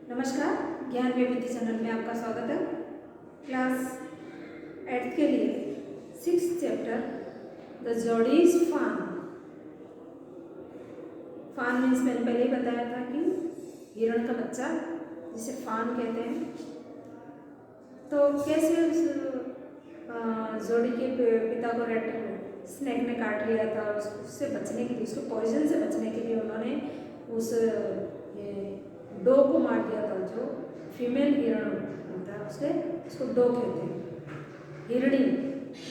नमस्कार, ज्ञान विविधि चैनल में आपका स्वागत है। क्लास 8th के लिए 6th चैप्टर द जोडीज फान। फान मीन्स मैंने पहले ही बताया था कि हिरण का बच्चा जिसे फान कहते हैं। तो कैसे उस जोड़ी के पिता को रेड स्नेक ने काट लिया था, उससे बचने के लिए, उसके पॉइजन से बचने के लिए उन्होंने उस डो को मार दिया था। जो फीमेल हिरण होता है उसको डो कहते हैं, हिरणी।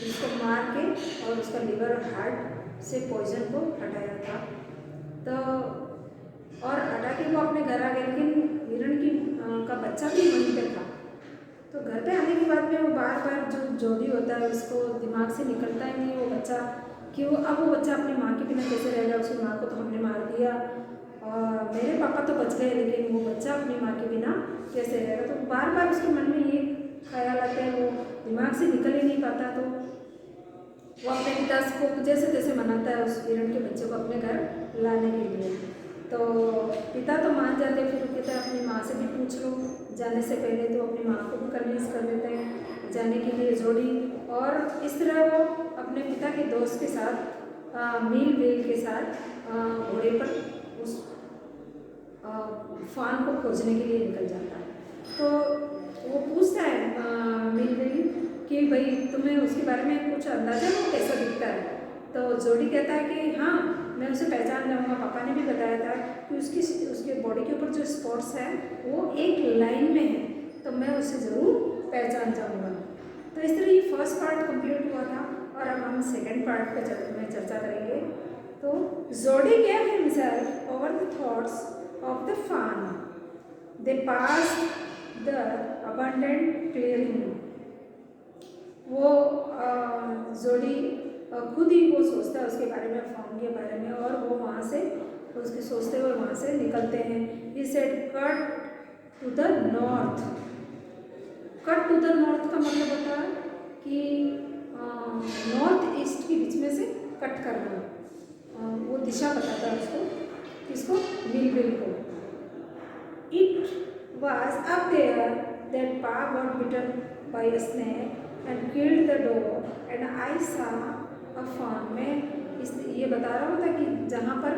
उसको मार के और उसका लिवर और हार्ट से पॉइजन को हटाया था। तो और हटा के वो अपने घर आ गए, लेकिन हिरण की का बच्चा भी वहीं पे था। तो घर पे आने के बाद में वो बार बार जो जोड़ी होता है उसको दिमाग से निकलता ही नहीं वो बच्चा, कि वो बच्चा अपनी माँ के बिना कैसे रहेगा। उसकी माँ को तो हमने मार दिया और मेरे पापा तो बच गए, लेकिन वो बच्चा अपनी माँ के बिना कैसे रहेगा। तो बार बार उसके मन में ये ख्याल आते हैं, वो दिमाग से निकल ही नहीं पाता। तो वो अपने पिता को जैसे तैसे मनाता है उस हिरण के बच्चे को अपने घर लाने के लिए। तो पिता तो मान जाते हैं, फिर वो कहते हैं अपनी माँ से भी पूछ लो जाने से पहले। तो अपनी माँ को भी कन्विंस कर देते हैं जाने के लिए जोड़ी। और इस तरह वो अपने पिता के दोस्त के साथ मील वेल के साथ घोड़े पर उस फान को खोजने के लिए निकल जाता है। तो वो पूछता है मील वेल कि भाई तुम्हें उसके बारे में कुछ अंदाजा है, वो कैसा दिखता है। तो जोड़ी कहता है कि हाँ मैं उसे पहचान जाऊँगा। पापा ने भी बताया था कि उसके बॉडी के ऊपर जो स्पॉट्स हैं वो एक लाइन में है, तो मैं उसे ज़रूर पहचान जाऊँगा। तो इस तरह ये फर्स्ट पार्ट कंप्लीट हुआ था और अब हम सेकेंड पार्ट पे चर्चा करेंगे। तो जोड़ी gave himself over the thoughts of the fawn. They passed the abandoned clearing. वो जोड़ी खुद ही वो सोचता है उसके बारे में, फाउंड के बारे में, और वो वहाँ से उसके सोचते हुए वहाँ से निकलते हैं। He said cut to the north. Cut to the north का मतलब होता है कि नॉर्थ ईस्ट के बीच में से कट करना। वो दिशा बताता है उसको, किसको, मील वेल को। It was up there that pa got bitten by a snake and killed the dog and I saw a फान। मैं ये बता रहा हूँ था कि जहाँ पर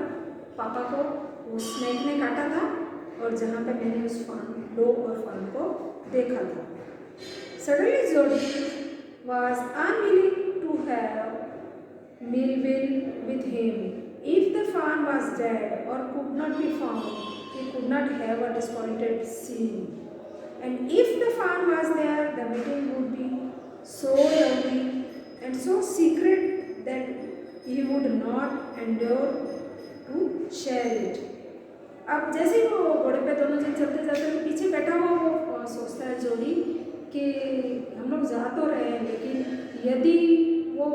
पापा को वो स्नेक ने काटा था और जहाँ पर मैंने उस डॉग और फान को देखा था। Suddenly Jody was unwilling to have Millville with him. If the fawn was dead or could not be found, he could not have a disappointed scene. And if the fawn was there, the meeting would be so lovely and so secret that he would not endure to share it. अब जैसे ही वो घोड़े पे दोनों जन चलते जाते हैं, पीछे बैठा हुआ वो सोचता है जोड़ी कि हम लोग जा तो रहे हैं, लेकिन यदि वो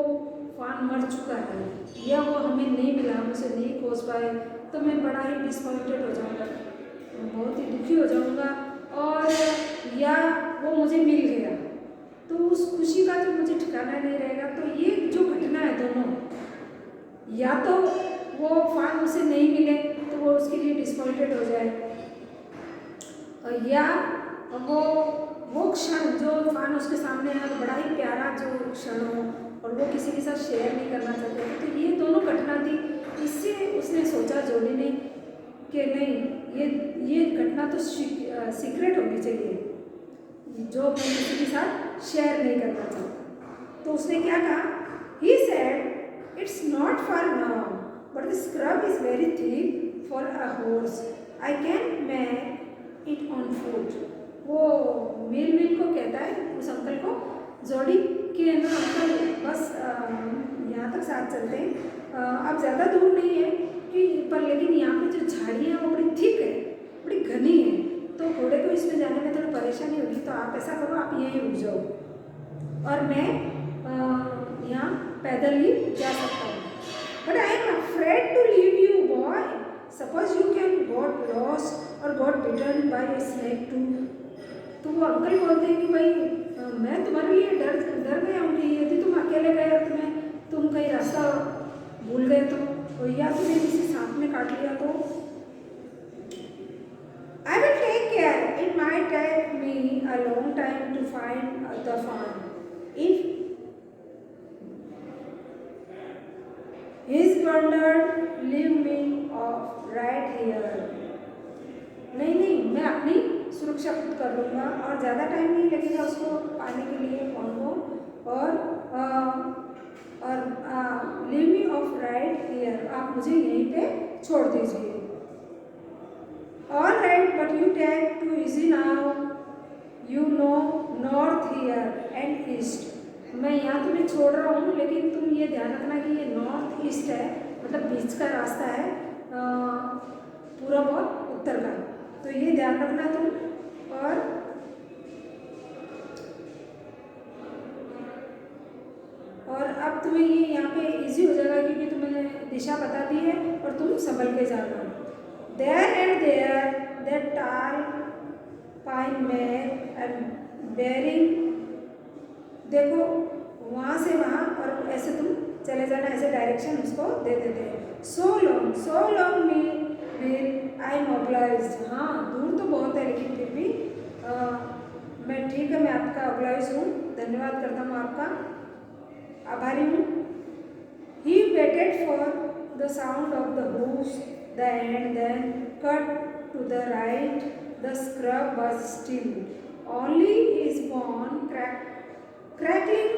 फान मर चुका है या वो हमें नहीं मिला, हम उसे नहीं खोज पाए, तो मैं बड़ा ही डिसअपॉइंटेड हो जाऊँगा, बहुत ही दुखी हो जाऊँगा। और या वो मुझे मिल गया तो उस खुशी का तो मुझे ठिकाना नहीं रहेगा। तो ये जो घटना है दोनों, या तो वो फान उसे नहीं मिले तो वो उसके लिए डिसअपॉइंटेड हो जाए, या वो क्षण जो फान उसके सामने है बड़ा ही प्यारा जो क्षण हो और वो किसी के साथ शेयर नहीं करना चाहते। तो ये दोनों घटना थी। इससे उसने सोचा जोड़ी ने कि नहीं, ये घटना तो सीक्रेट होनी चाहिए, जो मैं किसी के साथ शेयर नहीं करना चाहता। तो उसने क्या कहा, he said it's not for now but the scrub is very thick for a horse, I can make it on foot. वो मील को कहता है, उस अंकल को, जोड़ी के ना अंकल बस यहाँ तक साथ चलते हैं, अब ज़्यादा दूर नहीं है कि पर, लेकिन यहाँ पे जो झाड़ियाँ हैं वो बड़ी थिक है, बड़ी घनी है, तो घोड़े को इसमें जाने में थोड़ी परेशानी होगी। तो आप ऐसा करो, आप यहीं रुक जाओ और मैं यहाँ पैदल ही जा सकता हूँ। But I am afraid to leave you boy, suppose you can got lost or got bitten by a snake too. तो वो अंकल बोलते हैं कि भाई मैं तुम्हारे लिए डर गया हूँ कि यदि तुम अकेले गए और तुम कहीं रास्ता भूल गए तो और या तूने किसी सांप ने काट लिया तो I will take care. It might take me a long time to find the fawn. If he's wandered, leave me off right here. नहीं नहीं, मैं अपनी सुरक्षा खुद कर लूँगा और ज़्यादा टाइम नहीं लगेगा उसको पाने के लिए फान को। और leave me of right here, आप मुझे यहीं पे छोड़ दीजिए। All right, but you take too easy now. You know north here and east. मैं यहाँ तुम्हें छोड़ रहा हूँ, लेकिन तुम ये ध्यान रखना कि ये नॉर्थ ईस्ट है, मतलब बीच का रास्ता है, पूरब और उत्तर का, तो ये ध्यान रखना तुम। और अब तुम्हें ये यहाँ पे इजी हो जाएगा क्योंकि तुम्हें दिशा बता दी है और तुम संभल के जाना। There and there, that tall pine mare and bearing, देखो वहाँ से वहाँ, और ऐसे तुम चले जाना, ऐसे डायरेक्शन उसको दे देते हैं। So long me will I mobilized। हाँ दूर तो बहुत है लेकिन फिर भी मैं ठीक है, मैं आपका obliged हूँ, धन्यवाद करता हूँ, आपका आभारी हूँ। He waited for the sound of the hoofs, and then cut to the right. The scrub was still. Only his bone crackling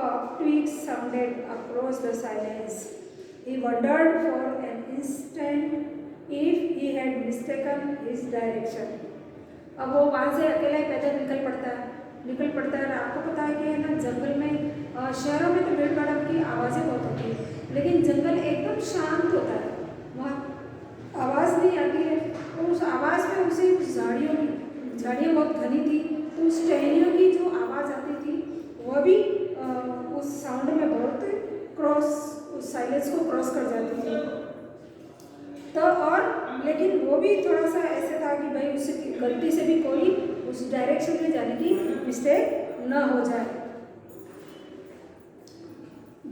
of twigs sounded across the silence. He wondered for an instant if he had mistaken his direction. अब वो वहाँ से अकेला ही पैदल निकल पड़ता है। आपको पता है कि है ना, जंगल में, शहरों में तो भीड़ भाड़ की आवाज़ें बहुत होती है, लेकिन जंगल एकदम शांत होता है, वहाँ आवाज़ नहीं आती है। तो उस आवाज़ में उसे झाड़ियाँ बहुत घनी थी, तो उस टहनियों की जो आवाज़ आती थी वह भी उस साउंड में बहुत उस साइलेंस को क्रॉस कर जाती थी। तो और लेकिन वो भी थोड़ा सा ऐसे था कि भाई उससे गलती से भी कोई उस डायरेक्शन में जाने की मिस्टेक न हो जाए।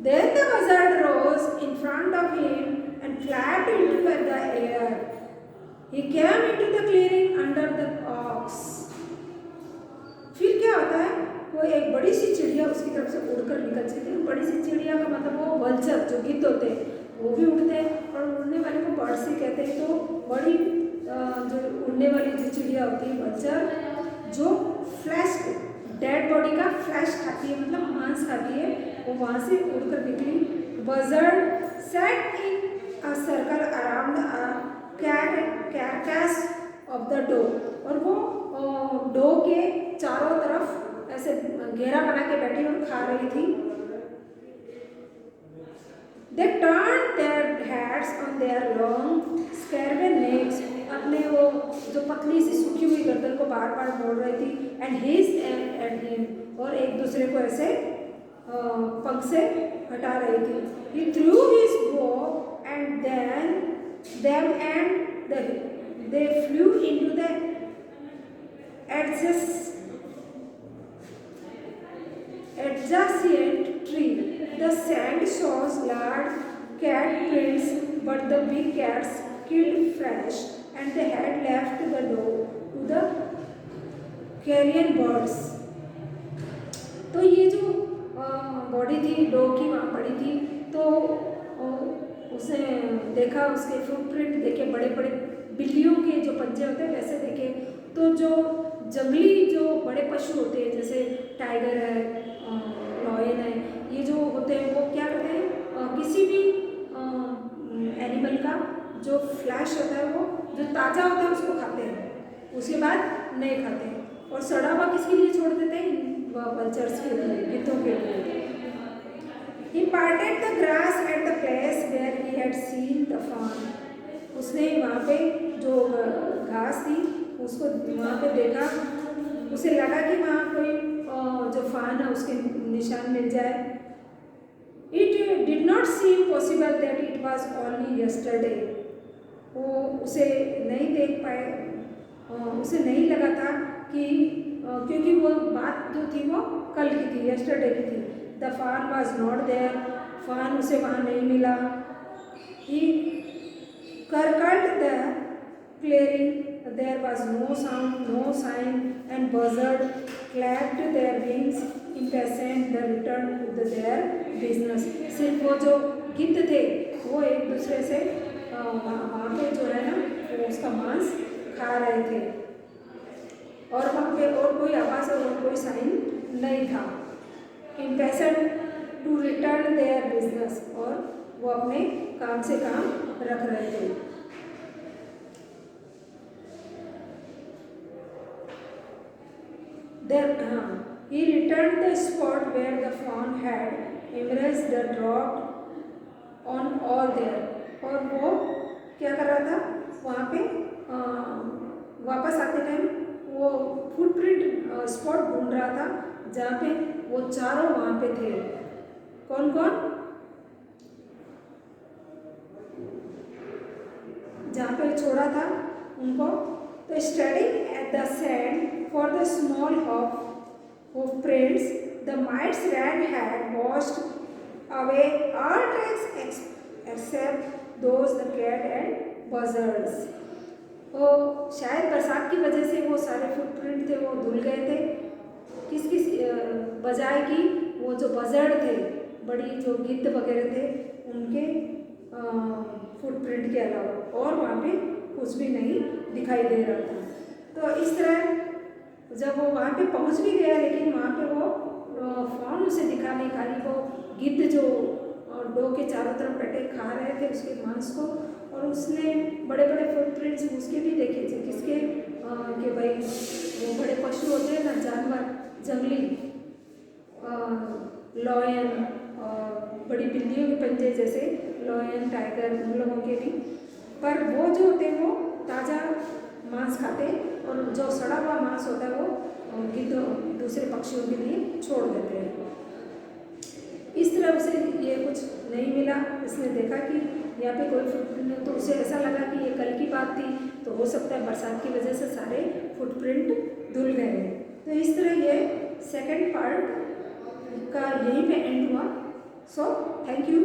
Then the buzzard rose in front of him and flapped into the air. He came into the clearing under the oaks. फिर क्या होता है, वो एक बड़ी सी चिड़िया उसकी तरफ से उड़कर निकल जाती है। बड़ी सी चिड़िया का मतलब वो वल्चर जो गिद्ध होते हैं वो भी उड़ते हैं, और उड़ने वाले को बर्ड्स ही कहते हैं। तो बड़ी जो उड़ने वाली जो चिड़िया होती है वल्चर, जो फ्लैश डेड बॉडी का फ्लैश खाती है, मतलब मांस खाती है, वो वहाँ से उड़कर निकली। Buzzard sat in a circle around a carcass of the doe, और वो डो के चारों तरफ ऐसे घेरा बना के बैठी और खा रही थी। They turned their heads on their long scarven necks, अपने वो जो पतली सी सूखी हुई गर्दन को बार बार मोड़ रही थी। And hissed at him, और एक दूसरे को ऐसे पंख से हटा रही थी। He threw his bow and they flew into the adjacent tree. The sand shows large cat prints, but the big cats killed fresh, and they had left the doe to the carrion birds. तो ये जो body थी dough की वहाँ पड़ी थी, तो उसने देखा, उसके फुटप्रिंट देखे, बड़े बड़े बिल्लियों के जो पंजे होते हैं वैसे देखे। तो जो जंगली जो बड़े पशु होते हैं जैसे टाइगर है, लॉयन है, ये जो होते हैं वो क्या करते हैं, किसी भी एनिमल का जो फ्लैश होता है, वो जो ताज़ा होता है उसको खाते हैं, उसके बाद नहीं खाते, और सड़ा हुआ किसके लिए छोड़ देते हैं, वल्चर्स के लिए, गिद्धों के लिए। He parted the grass at the place where he had seen the fawn. उसने वहाँ पे जो घास थी उसको वहाँ पे देखा, उसे लगा कि वहाँ कोई जो फान है उसके निशान मिल जाए। It did not seem possible that it was only yesterday. वो उसे नहीं देख पाए, उसे नहीं लगा था कि क्योंकि वो बात जो थी वो कल की थी, yesterday की थी। The fawn was not there. फान उसे वहाँ नहीं मिला। He curled the clearing. There was no sound, no sign, and buzzard clapped their wings, impatient the return to their business. सिर्फ वो जो गिद्ध थे वो एक दूसरे से वहाँ पे जो है ना वो उसका मांस खा रहे थे और वहाँ पे और कोई आवाज़ और कोई साइन नहीं था. Impatient to return their business और वो अपने काम से काम रख रहे थे. He returned the spot where the fawn had embraced the dropped on all there. और वो क्या कर रहा था वहाँ पे वापस आते टाइम वो फुटप्रिंट स्पॉट ढूंढ रहा था जहाँ पे वो चारों वहाँ पे थे. कौन कौन? जहाँ पे छोड़ा था उनको. तो studying at the sand for the small hoof prints, the mites rat had washed away all tracks except those the cat and buzzards. तो शायद बरसात की वजह से वो सारे फुटप्रिंट थे वो धुल गए थे. किस बजाय कि वो जो बजर्ड थे बड़ी जो गिद्ध वगैरह थे उनके फुटप्रिंट के अलावा और वहाँ पे कुछ भी नहीं दिखाई दे रहा था. तो इस तरह जब वो वहाँ पे पहुँच भी गया लेकिन वहाँ पे वो फॉन उसे दिखा नहीं. खाली वो गिद्ध जो डो के चारों तरफ बैठे खा रहे थे उसके मांस को और उसने बड़े बड़े फुटप्रिंट्स उसके भी देखे थे. किसके कि भाई वो बड़े पशु होते हैं ना जानवर जंगली लॉयन बड़ी बिल्लियों के पंजे जैसे लॉयन टाइगर उन लोगों के भी. पर वो जो होते हैं वो ताज़ा मांस खाते और जो सड़ा हुआ मांस होता है वो गिद्ध दूसरे पक्षियों के लिए छोड़ देते हैं. इस तरह उसे ये कुछ नहीं मिला. इसने देखा कि यहाँ पे कोई फुटप्रिंट तो उसे ऐसा लगा कि ये कल की बात थी तो हो सकता है बरसात की वजह से सारे फुटप्रिंट धुल गए. तो इस तरह ये सेकंड पार्ट का यहीं पे एंड हुआ. So thank you.